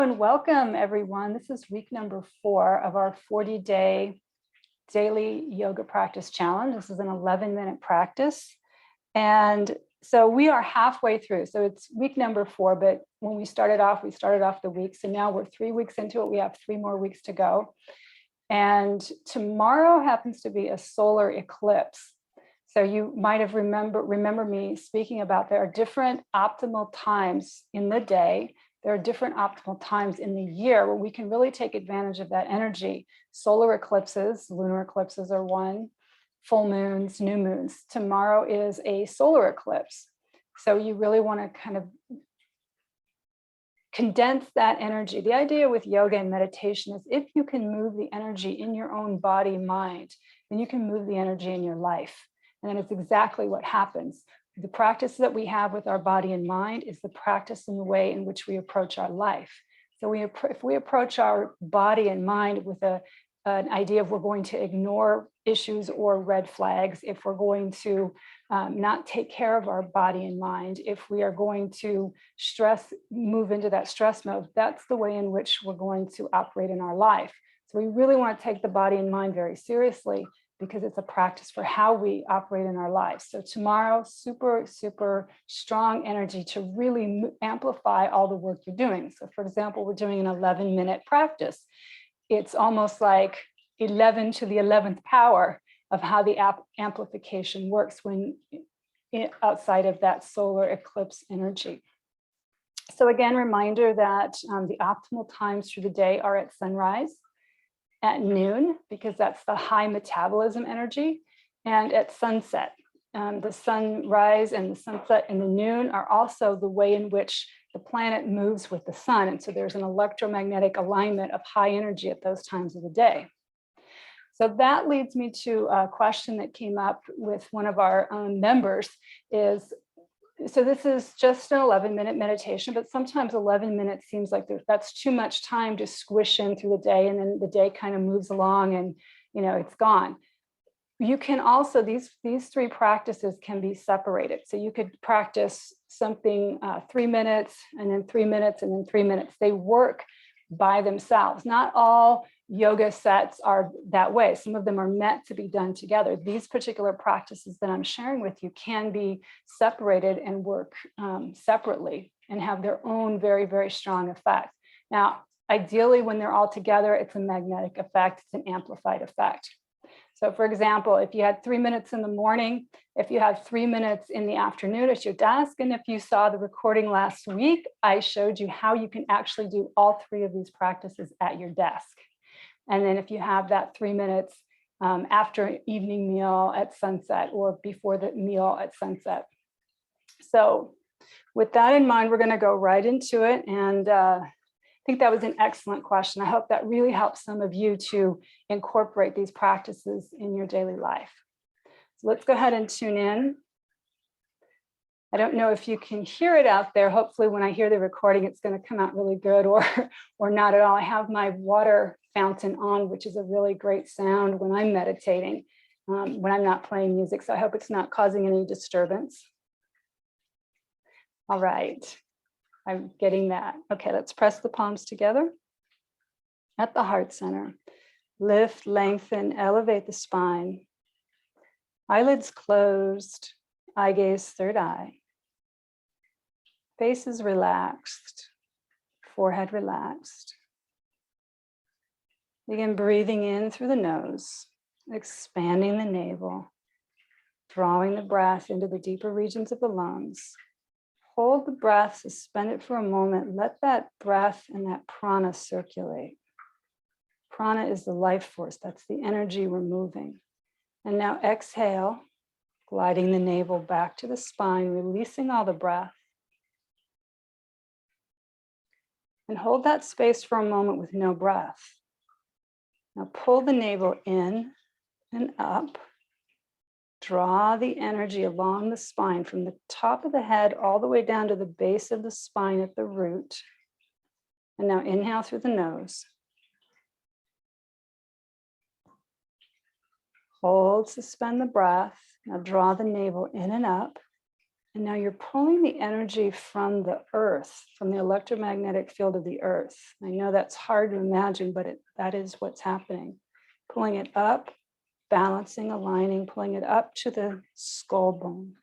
And welcome everyone. This is week number 4 of our 40-day daily yoga practice challenge. This is an 11-minute practice. And so we are halfway through. So it's week number 4, but when we started off the week. So now we're 3 weeks into it. We have 3 more weeks to go. And tomorrow happens to be a solar eclipse. So you might have remember me speaking about there are different optimal times in the day. There are different optimal times in the year where we can really take advantage of that energy. Solar eclipses, lunar eclipses are one, full moons, new moons. Tomorrow is a solar eclipse. So you really want to kind of condense that energy. The idea with yoga and meditation is if you can move the energy in your own body, mind, then you can move the energy in your life. And it's exactly what happens. The practice that we have with our body and mind is the practice in the way in which we approach our life. So if we approach our body and mind with an idea of we're going to ignore issues or red flags, if we're going to not take care of our body and mind, if we are going to move into that stress mode, that's the way in which we're going to operate in our life. So we really want to take the body and mind very seriously, because it's a practice for how we operate in our lives. So tomorrow, super, super strong energy to really amplify all the work you're doing. So for example, we're doing an 11-minute practice. It's almost like 11 to the 11th power of how the amplification works when outside of that solar eclipse energy. So again, reminder that the optimal times through the day are at sunrise, at noon, because that's the high metabolism energy, and at sunset. The sunrise and the sunset and the noon are also the way in which the planet moves with the sun. And so there's an electromagnetic alignment of high energy at those times of the day. So that leads me to a question that came up with one of our members is, so this is just an 11-minute meditation, but sometimes 11 minutes seems like that's too much time to squish in through the day, and then the day kind of moves along and it's gone. You can also, these 3 practices can be separated. So you could practice something 3 minutes and then 3 minutes and then 3 minutes. They work by themselves. Not all yoga sets are that way. Some of them are meant to be done together. These particular practices that I'm sharing with you can be separated and work separately and have their own very, very strong effect. Now, ideally, when they're all together, it's a magnetic effect, it's an amplified effect. So for example, if you had 3 minutes in the morning, if you have 3 minutes in the afternoon at your desk, and if you saw the recording last week, I showed you how you can actually do all 3 of these practices at your desk. And then if you have that 3 minutes after an evening meal at sunset or before the meal at sunset. So with that in mind, we're going to go right into it. And I think that was an excellent question. I hope that really helps some of you to incorporate these practices in your daily life. So let's go ahead and tune in. I don't know if you can hear it out there. Hopefully when I hear the recording, it's going to come out really good, or not at all. I have my water fountain on, which is a really great sound when I'm meditating, when I'm not playing music. So I hope it's not causing any disturbance. All right, I'm getting that. Okay, let's press the palms together at the heart center. Lift, lengthen, elevate the spine. Eyelids closed, eye gaze, third eye. Face is relaxed, forehead relaxed. Begin breathing in through the nose, expanding the navel, drawing the breath into the deeper regions of the lungs. Hold the breath, suspend it for a moment. Let that breath and that prana circulate. Prana is the life force. That's the energy we're moving. And now exhale, gliding the navel back to the spine, releasing all the breath. And hold that space for a moment with no breath. Now pull the navel in and up. Draw the energy along the spine from the top of the head all the way down to the base of the spine at the root. And now inhale through the nose. Hold, suspend the breath. Now draw the navel in and up. And now you're pulling the energy from the earth, from the electromagnetic field of the earth. I know that's hard to imagine, but that is what's happening. Pulling it up, balancing, aligning, pulling it up to the skull bone.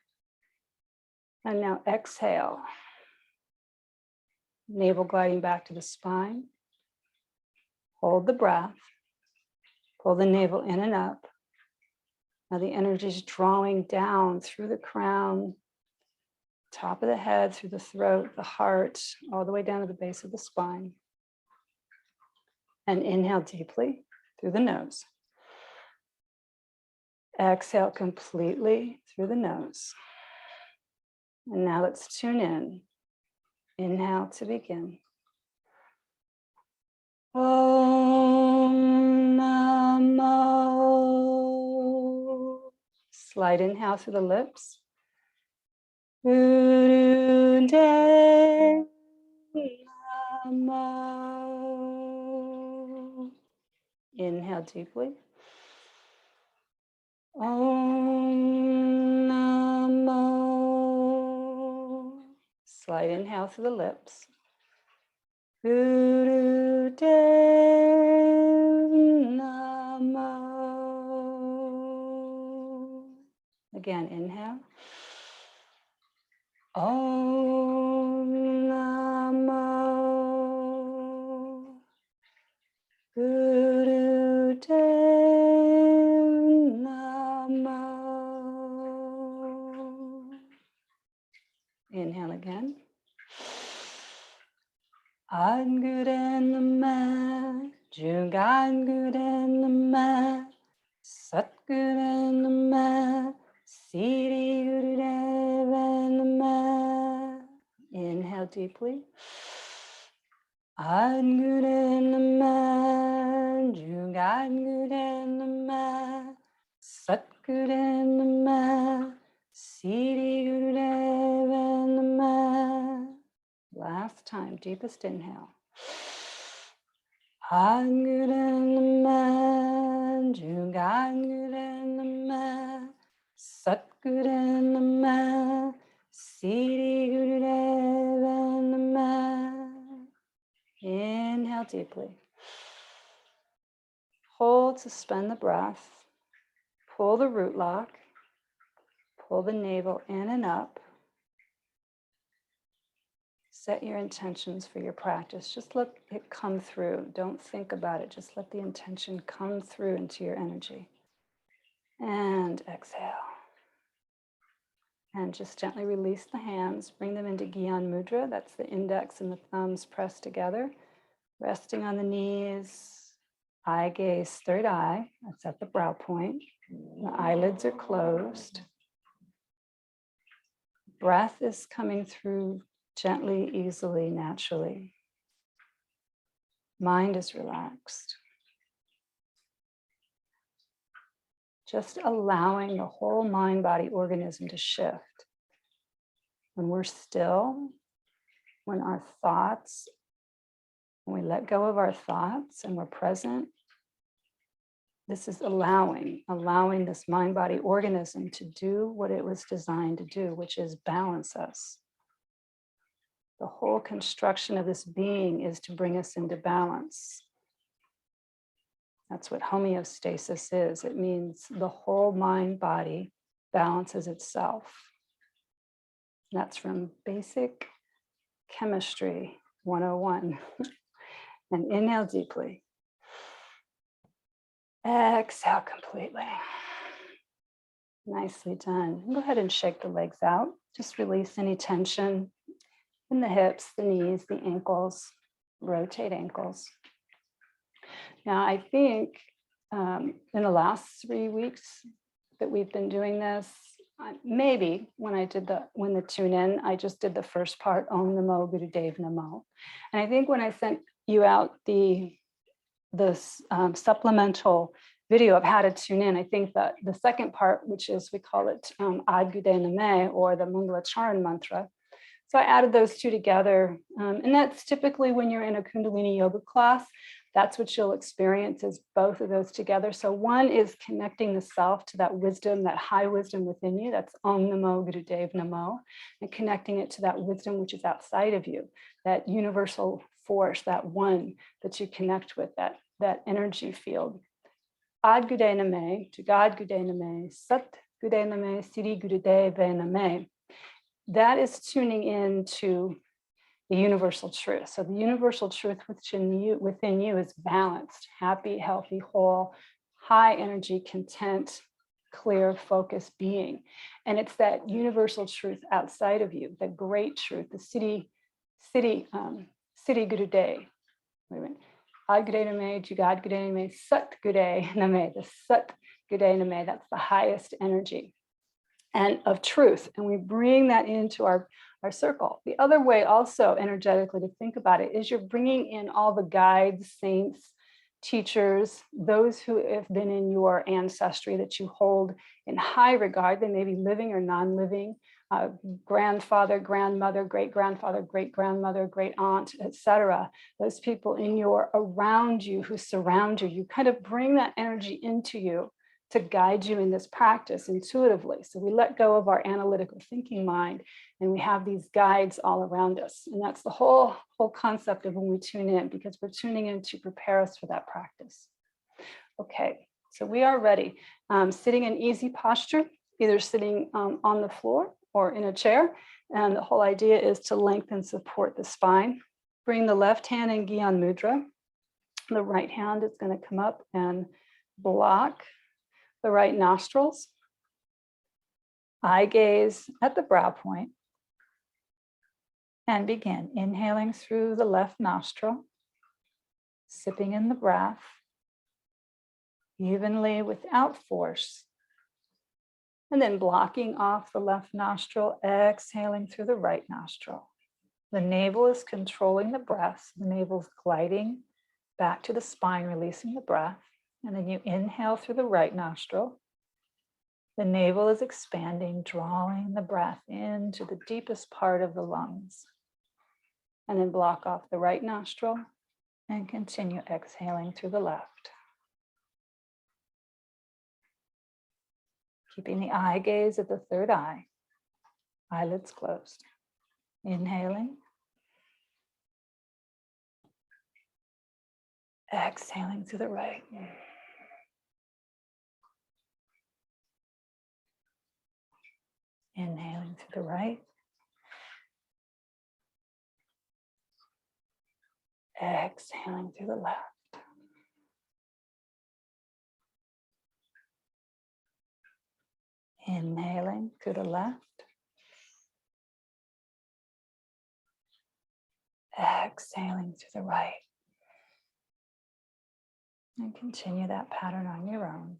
And now exhale. Navel gliding back to the spine. Hold the breath. Pull the navel in and up. Now the energy is drawing down through the crown, top of the head, through the throat, the heart, all the way down to the base of the spine. And inhale deeply through the nose. Exhale completely through the nose. And now let's tune in. Inhale to begin. Om Namo. Slight inhale through the lips. Guru De Namo. Inhale deeply. Om Namo. Slight inhale through the lips. Guru Dev Namo. Again, inhale. Om Namo. Guru Dev Namo. Inhale again. Adguren Nama, Jugadguren Nama, Satguren Nama, Siri Gurudevan Nama. Inhale deeply. Adguren Nama, Jugadguren Nama, Satguren Nama, Siri Gurudevan Nama. Last time, deepest inhale. Adguren Nama, Jugadguren Nama, Satguren Nama, Siri Gurudevan Nama. Inhale deeply. Hold, suspend the breath. Pull the root lock. Pull the navel in and up. Set your intentions for your practice. Just let it come through. Don't think about it. Just let the intention come through into your energy. And exhale. And just gently release the hands. Bring them into Gyan Mudra. That's the index and the thumbs pressed together. Resting on the knees. Eye gaze, third eye. That's at the brow point. The eyelids are closed. Breath is coming through gently, easily, naturally. Mind is relaxed. Just allowing the whole mind, body, organism to shift. When we're still, when our thoughts, when we let go of our thoughts and we're present, this is allowing this mind, body, organism to do what it was designed to do, which is balance us. The whole construction of this being is to bring us into balance. That's what homeostasis is. It means the whole mind, body balances itself. That's from basic chemistry 101. And inhale deeply. Exhale completely. Nicely done. Go ahead and shake the legs out. Just release any tension in the hips, the knees, the ankles. Rotate ankles. Now, I think in the last 3 weeks that we've been doing this, maybe when the tune in, I just did the first part, Om Namo Gurudev Namo. And I think when I sent you out the supplemental video of how to tune in, I think that the second part, which is, we call it Ad Gude Name, or the Mangala Charan mantra. So I added those two together. And that's typically when you're in a Kundalini yoga class. That's what you'll experience is both of those together. So one is connecting the self to that wisdom, that high wisdom within you. That's Om Namo Gurudev Namo, and connecting it to that wisdom which is outside of you, that universal force, that one that you connect with, that energy field. Ad Gude Name, to God Gude Name, Sat Gude Name, Siri Gurudev Name. That is tuning into the universal truth. So the universal truth within you is balanced, happy, healthy, whole, high energy, content, clear, focused being. And it's that universal truth outside of you, the great truth, the Siddhi Gurudev. Wait a minute. Ad Gude Name, Jugad Gude Name, Sat Gude Name, the Sat Gude Name, that's the highest energy and of truth. And we bring that into our circle. The other way also energetically to think about it is you're bringing in all the guides, saints, teachers, those who have been in your ancestry that you hold in high regard. They may be living or non-living, grandfather, grandmother, great-grandfather, great-grandmother, great-aunt, etc. Those people in your around you who surround you, you kind of bring that energy into you to guide you in this practice intuitively. So we let go of our analytical thinking mind and we have these guides all around us. And that's the whole concept of when we tune in, because we're tuning in to prepare us for that practice. Okay, so we are ready. Sitting in easy posture, either sitting on the floor or in a chair. And the whole idea is to lengthen, support the spine. Bring the left hand in Gyan Mudra. The right hand is going to come up and block the right nostrils. Eye gaze at the brow point. And begin inhaling through the left nostril, sipping in the breath, evenly without force. And then blocking off the left nostril, exhaling through the right nostril. The navel is controlling the breath. The navel's gliding back to the spine, releasing the breath. And then you inhale through the right nostril. The navel is expanding, drawing the breath into the deepest part of the lungs. And then block off the right nostril and continue exhaling through the left. Keeping the eye gaze at the third eye, eyelids closed. Inhaling. Exhaling through the right. Inhaling through the right. Exhaling through the left. Inhaling through the left. Exhaling through the right. And continue that pattern on your own.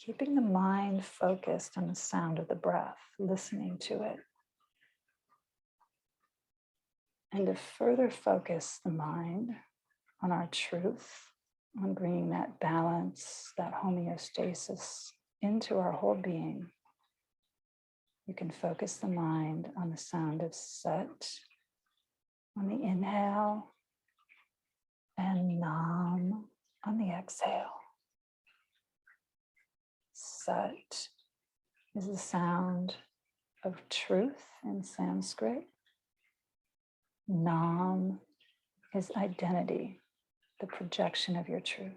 Keeping the mind focused on the sound of the breath, listening to it. And to further focus the mind on our truth, on bringing that balance, that homeostasis into our whole being, you can focus the mind on the sound of Sat on the inhale and Nam on the exhale. Sat is the sound of truth in Sanskrit. Nam is identity, the projection of your truth.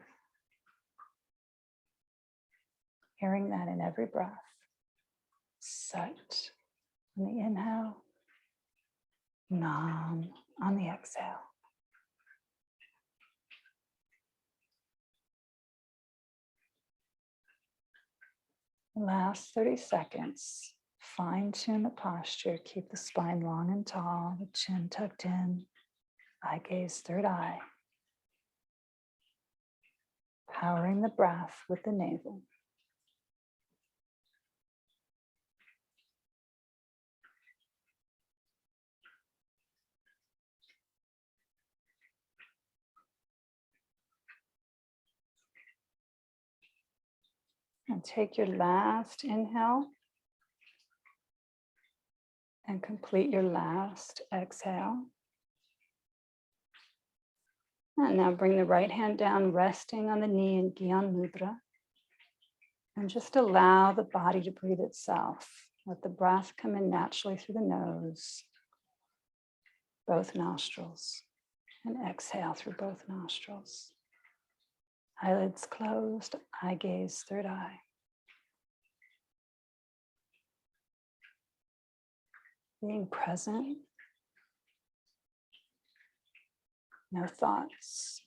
Hearing that in every breath. Sat on the inhale, Nam on the exhale. Last 30 seconds, fine tune the posture, keep the spine long and tall, the chin tucked in, eye gaze, third eye. Powering the breath with the navel. And take your last inhale and complete your last exhale. And now bring the right hand down, resting on the knee in Gyan Mudra. And just allow the body to breathe itself. Let the breath come in naturally through the nose, both nostrils, and exhale through both nostrils. Eyelids closed, eye gaze, third eye. Being present. No thoughts.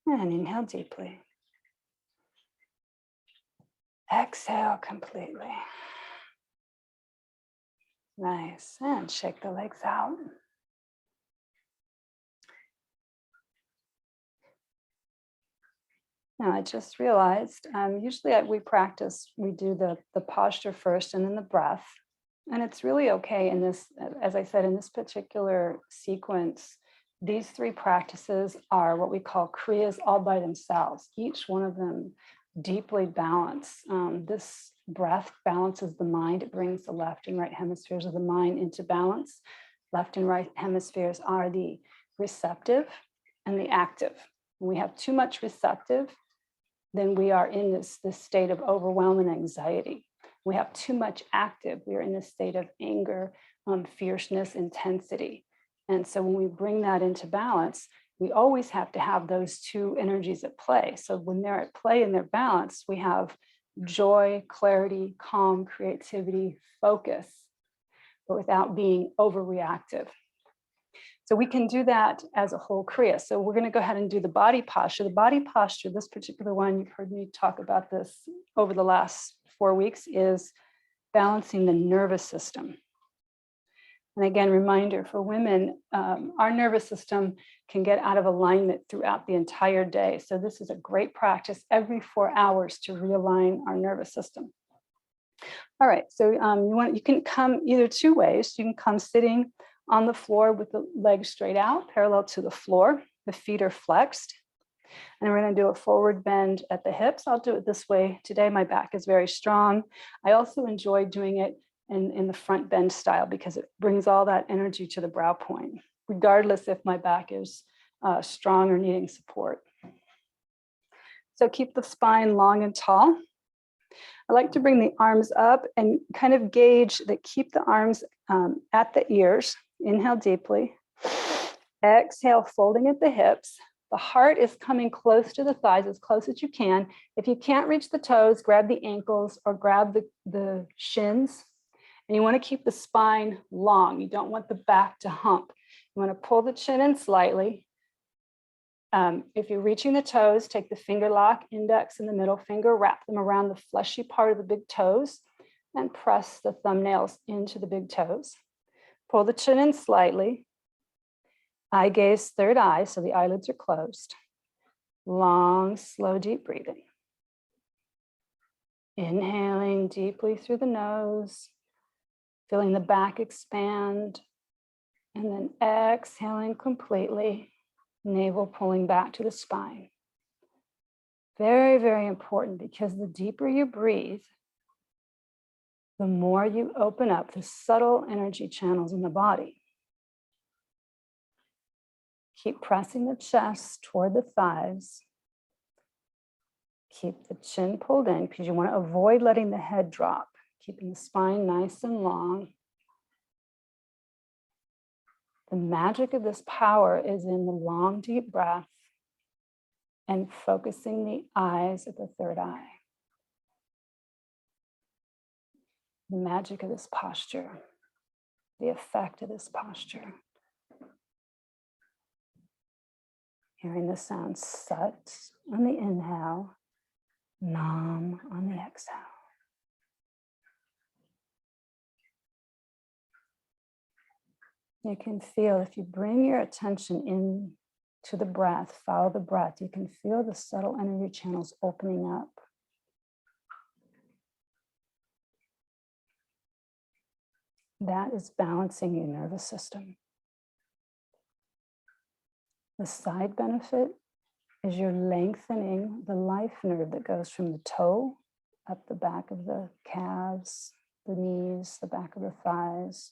And inhale deeply. Exhale completely. Nice. And shake the legs out. Now I just realized, usually we do the posture first and then the breath. And it's really okay in this, as I said, in this particular sequence, these three practices are what we call Kriyas all by themselves. Each one of them deeply balance. This breath balances the mind. It brings the left and right hemispheres of the mind into balance. Left and right hemispheres are the receptive and the active. When we have too much receptive, then we are in this state of overwhelm and anxiety. We have too much active. We are in this state of anger, fierceness, intensity. And so when we bring that into balance, we always have to have those two energies at play. So when they're at play in their balance, we have joy, clarity, calm, creativity, focus, but without being overreactive. So we can do that as a whole Kriya. So we're going to go ahead and do the body posture. The body posture, this particular one, you've heard me talk about this over the last 4 weeks, is balancing the nervous system. And again, reminder for women, our nervous system can get out of alignment throughout the entire day. So this is a great practice every 4 hours to realign our nervous system. All right, so you can come either two ways. You can come sitting on the floor with the legs straight out, parallel to the floor. The feet are flexed. And we're going to do a forward bend at the hips. I'll do it this way today. My back is very strong. I also enjoy doing it in the front bend style because it brings all that energy to the brow point, regardless if my back is strong or needing support. So keep the spine long and tall. I like to bring the arms up and kind of gauge that, keep the arms at the ears. Inhale deeply. Exhale, folding at the hips. The heart is coming close to the thighs, as close as you can. If you can't reach the toes, grab the ankles or grab the shins. And you want to keep the spine long. You don't want the back to hump. You want to pull the chin in slightly. If you're reaching the toes, take the finger lock, index and the middle finger, wrap them around the fleshy part of the big toes, and press the thumbnails into the big toes. Pull the chin in slightly. Eye gaze, third eye, so the eyelids are closed. Long, slow, deep breathing. Inhaling deeply through the nose, feeling the back expand, and then exhaling completely, navel pulling back to the spine. Very, very important, because the deeper you breathe, the more you open up the subtle energy channels in the body. Keep pressing the chest toward the thighs. Keep the chin pulled in because you want to avoid letting the head drop, keeping the spine nice and long. The magic of this power is in the long, deep breath and focusing the eyes at the third eye. The magic of this posture, the effect of this posture. Hearing the sound Sat on the inhale, Nam on the exhale. You can feel, if you bring your attention in to the breath, follow the breath, you can feel the subtle energy channels opening up. That is balancing your nervous system. The side benefit is you're lengthening the life nerve that goes from the toe up the back of the calves, the knees, the back of the thighs.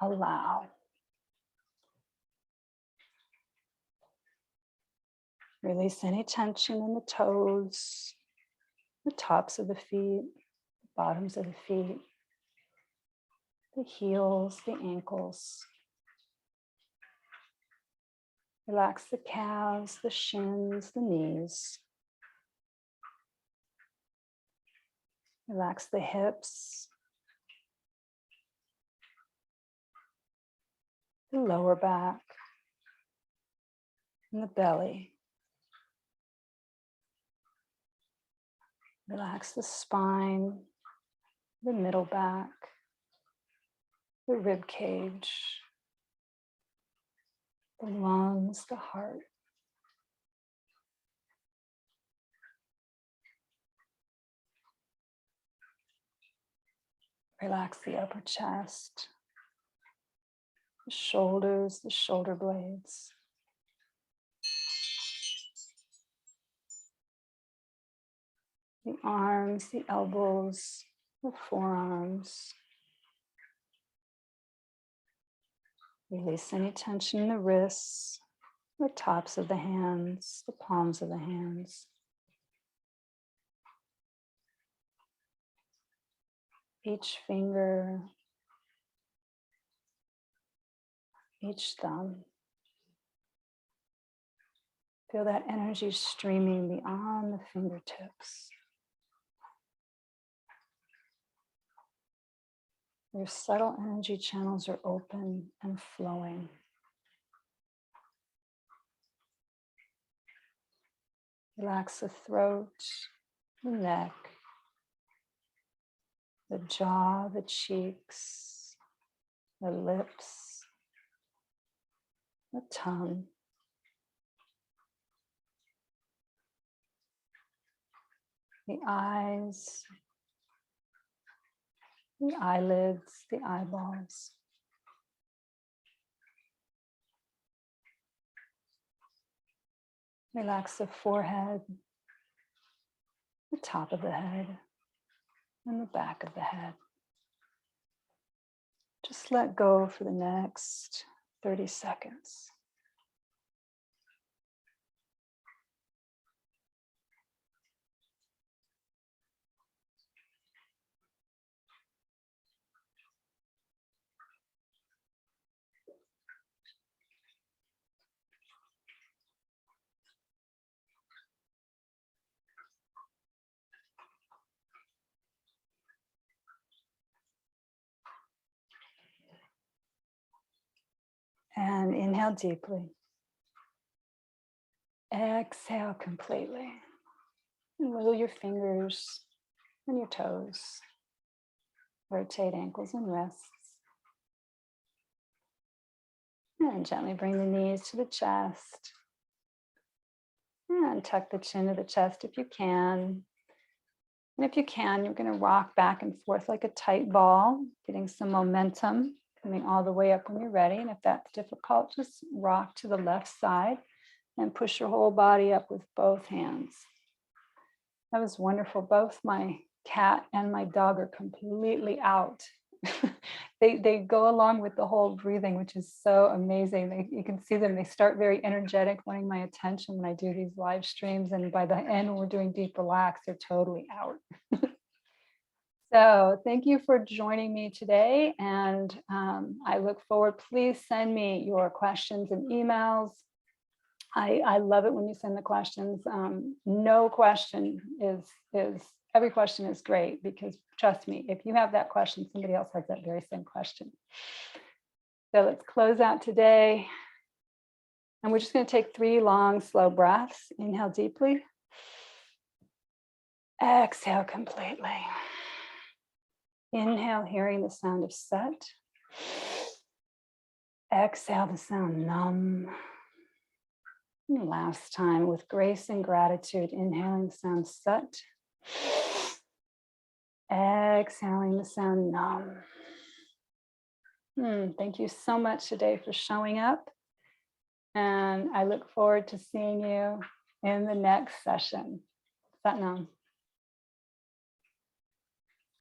allow. Release any tension in the toes, the tops of the feet, the bottoms of the feet, the heels, the ankles. Relax the calves, the shins, the knees. Relax the hips, the lower back, and the belly. Relax the spine, the middle back, the rib cage, the lungs, the heart. Relax the upper chest, the shoulders, the shoulder blades. The arms, the elbows, the forearms. Release any tension in the wrists, the tops of the hands, the palms of the hands. Each finger, each thumb. Feel that energy streaming beyond the fingertips. Your subtle energy channels are open and flowing. Relax the throat, the neck, the jaw, the cheeks, the lips, the tongue. The eyes, the eyelids, the eyeballs. Relax the forehead, the top of the head, and the back of the head. Just let go for the next 30 seconds. And inhale deeply. Exhale completely. And wiggle your fingers and your toes. Rotate ankles and wrists. And gently bring the knees to the chest. And tuck the chin to the chest if you can. And if you can, you're going to rock back and forth like a tight ball, getting some momentum, coming all the way up when you're ready. And if that's difficult, just rock to the left side and push your whole body up with both hands. That was wonderful. Both my cat and my dog are completely out. They go along with the whole breathing, which is so amazing. You can see them. They start very energetic, wanting my attention when I do these live streams. And by the end, when we're doing deep relax, they're totally out. So thank you for joining me today. And I look forward. Please send me your questions and emails. I love it when you send the questions. No question is every question is great, because trust me, if you have that question, somebody else has that very same question. So let's close out today. And we're just going to take 3 long, slow breaths. Inhale deeply. Exhale completely. Inhale, hearing the sound of Sat. Exhale, the sound Nam. And last time, with grace and gratitude, inhaling the sound Sat. Exhaling the sound Nam. Thank you so much today for showing up. And I look forward to seeing you in the next session. Sat Nam.